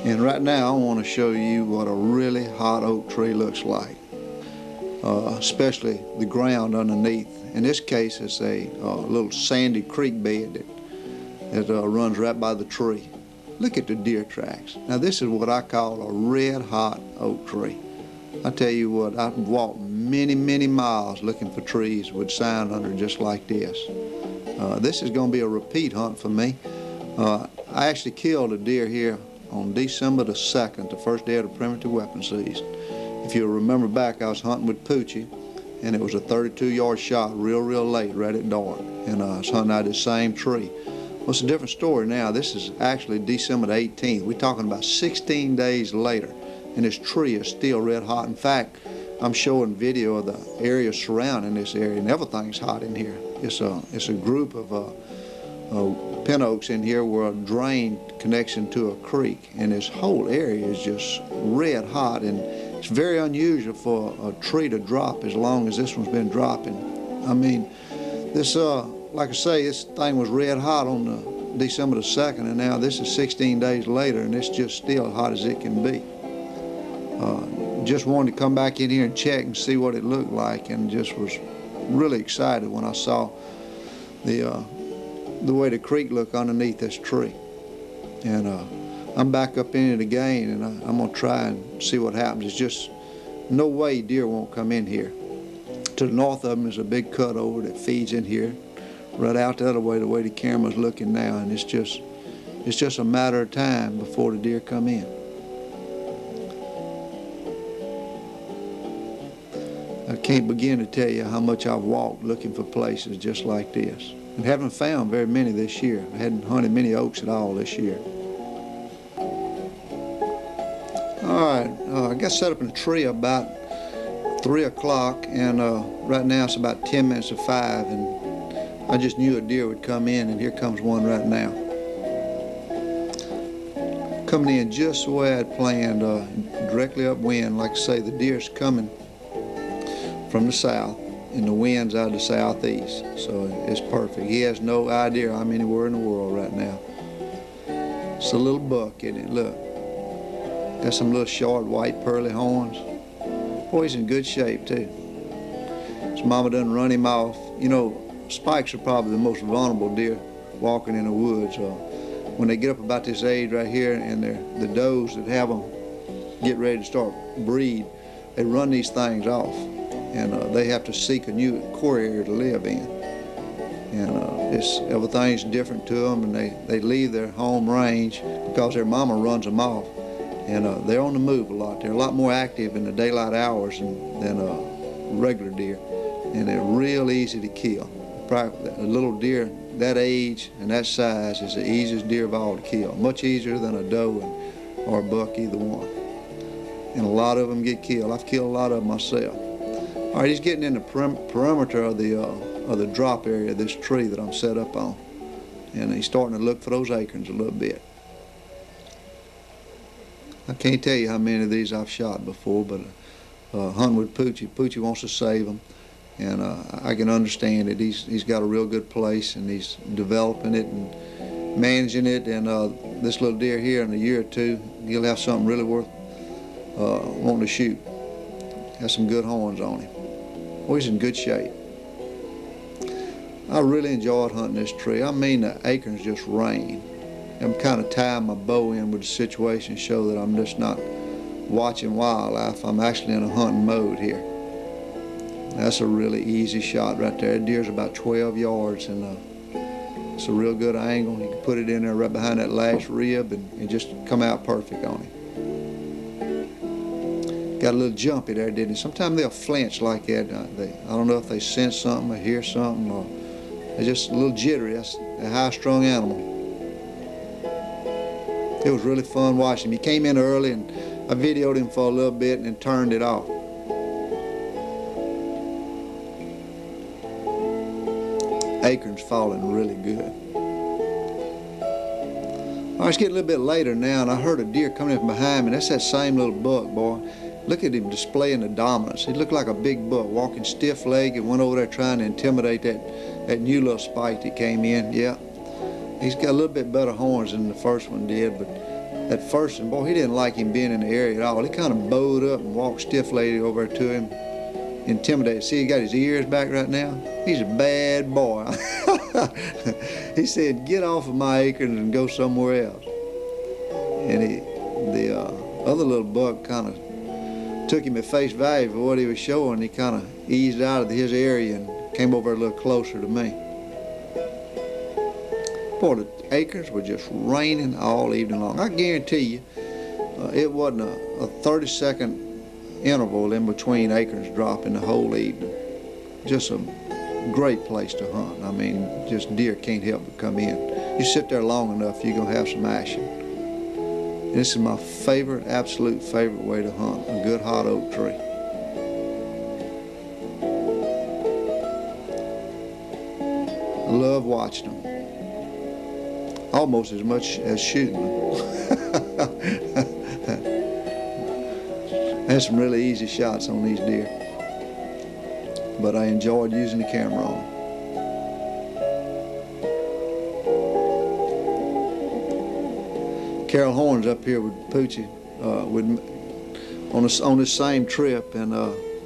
And right now I want to show you what a really hot oak tree looks like, especially the ground underneath. In this case, it's a little sandy creek bed that runs right by the tree. Look at the deer tracks. Now this is what I call a red hot oak tree. I tell you what, I've walked many miles looking for trees with sign under just like this. This is going to be a repeat hunt for me. I actually killed a deer here on December the 2nd, the first day of the primitive weapon season. If you'll remember back, I was hunting with Poochie, and it was a 32-yard shot real late, right at dark, and I was hunting out the same tree. Well, it's a different story now. This is actually December the 18th. We're talking about 16 days later, and this tree is still red hot. In fact, I'm showing video of the area surrounding this area, and everything's hot in here. It's a group of pin oaks in here where a drain connects into a creek, and this whole area is just red hot, and it's very unusual for a tree to drop as long as this one's been dropping. I mean, this like I say, this thing was red hot on December the 2nd, and now this is 16 days later, and it's just still hot as it can be. Just wanted to come back in here and check and see what it looked like, and just was really excited when I saw the way the creek looked underneath this tree. And I'm back up in it again, and I'm gonna try and see what happens. It's just no way deer won't come in here. To the north of them is a big cutover that feeds in here. Right out the other way, the way the camera's looking now, and it's just a matter of time before the deer come in. I can't begin to tell you how much I've walked looking for places just like this, and haven't found very many this year. I hadn't hunted many oaks at all this year. All right, I got set up in a tree about 3 o'clock, and right now it's about 10 minutes to 5, and I just knew a deer would come in, and here comes one right now. Coming in just the way I'd planned, directly upwind. Like I say, the deer's coming from the south, and the wind's out of the southeast, so it's perfect. He has no idea I'm anywhere in the world right now. It's a little buck, isn't it? Look, got some little short white pearly horns. Boy, he's in good shape too. His mama done run him off. You know, spikes are probably the most vulnerable deer walking in the woods. When they get up about this age right here, and the does that have them get ready to start breed, they run these things off, and they have to seek a new core area to live in. And everything's different to them, and they leave their home range because their mama runs them off. And they're on the move a lot. They're a lot more active in the daylight hours than regular deer, and they're real easy to kill. A little deer that age and that size is the easiest deer of all to kill. Much easier than a doe or a buck, either one. And a lot of them get killed. I've killed a lot of them myself. All right, he's getting in the perimeter of the drop area of this tree that I'm set up on, and he's starting to look for those acorns a little bit. I can't tell you how many of these I've shot before, but hunting with Poochie. Poochie wants to save them. And I can understand it. He's got a real good place, and he's developing it and managing it. And this little deer here, in a year or two, he'll have something really worth wanting to shoot. Has some good horns on him. Oh, he's in good shape. I really enjoyed hunting this tree. I mean, the acorns just rain. I'm kind of tying my bow in with the situation to show that I'm just not watching wildlife. I'm actually in a hunting mode here. That's a really easy shot right there. That deer's about 12 yards, and it's a real good angle. You can put it in there right behind that last rib, and just come out perfect on him. Got a little jumpy there, didn't he? Sometimes they'll flinch like that. I don't know if they sense something or hear something, or they're just a little jittery. That's a high-strung animal. It was really fun watching him. He came in early, and I videoed him for a little bit and then turned it off. Acorns falling really good. All right, it's getting a little bit later now, and I heard a deer coming in from behind me. That's that same little buck, boy. Look at him displaying the dominance. He looked like a big buck, walking stiff-legged, went over there trying to intimidate that new little spike that came in. Yeah, he's got a little bit better horns than the first one did, but at first, and boy, he didn't like him being in the area at all. He kind of bowed up and walked stiff-legged over to him, intimidated. See, he got his ears back right now? He's a bad boy. He said, get off of my acres and go somewhere else. And the other little buck kind of took him at face value for what he was showing. He kind of eased out of his area and came over a little closer to me. Boy, the acorns were just raining all evening long. I guarantee you, it wasn't a 30-second interval in between acorns dropping the whole evening. Just a great place to hunt. I mean, just deer can't help but come in. You sit there long enough, you're gonna have some action. And this is my favorite, absolute favorite way to hunt a good hot oak tree. I love watching them. Almost as much as shooting them. Had some really easy shots on these deer, but I enjoyed using the camera on them. Carol Horn's up here with Poochie on this same trip, and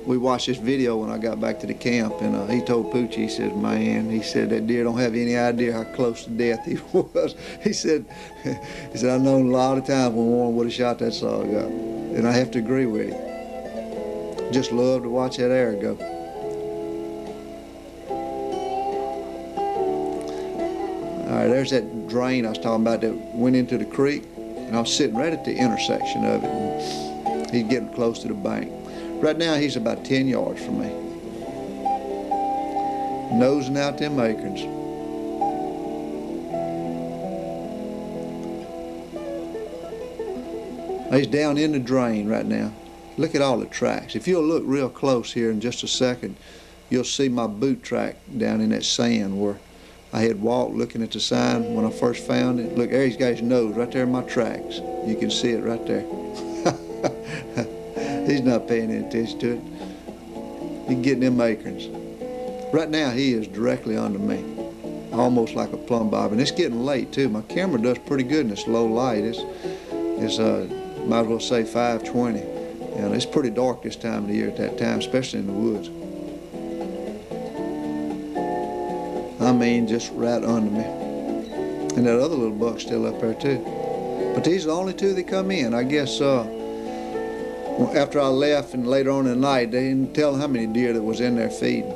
we watched this video when I got back to the camp, and he told Poochie, he said, man, he said, that deer don't have any idea how close to death he was. He said, I've known a lot of times when Warren would have shot that sog up, and I have to agree with him. Just love to watch that arrow go. All right, there's that drain I was talking about that went into the creek, and I was sitting right at the intersection of it, and he's getting close to the bank. Right now, he's about 10 yards from me, nosing out them acorns. He's down in the drain right now. Look at all the tracks. If you'll look real close here in just a second, you'll see my boot track down in that sand where I had walked looking at the sign when I first found it. Look, there he's got his nose right there in my tracks. You can see it right there. He's not paying any attention to it. He's getting them acorns. Right now, he is directly under me, almost like a plumb bob. And it's getting late, too. My camera does pretty good in this low light. It's might as well say 5:20. And it's pretty dark this time of the year at that time, especially in the woods. I mean, just right under me. And that other little buck's still up there, too. But these are the only two that come in. I guess after I left and later on in the night, they didn't tell how many deer that was in there feeding.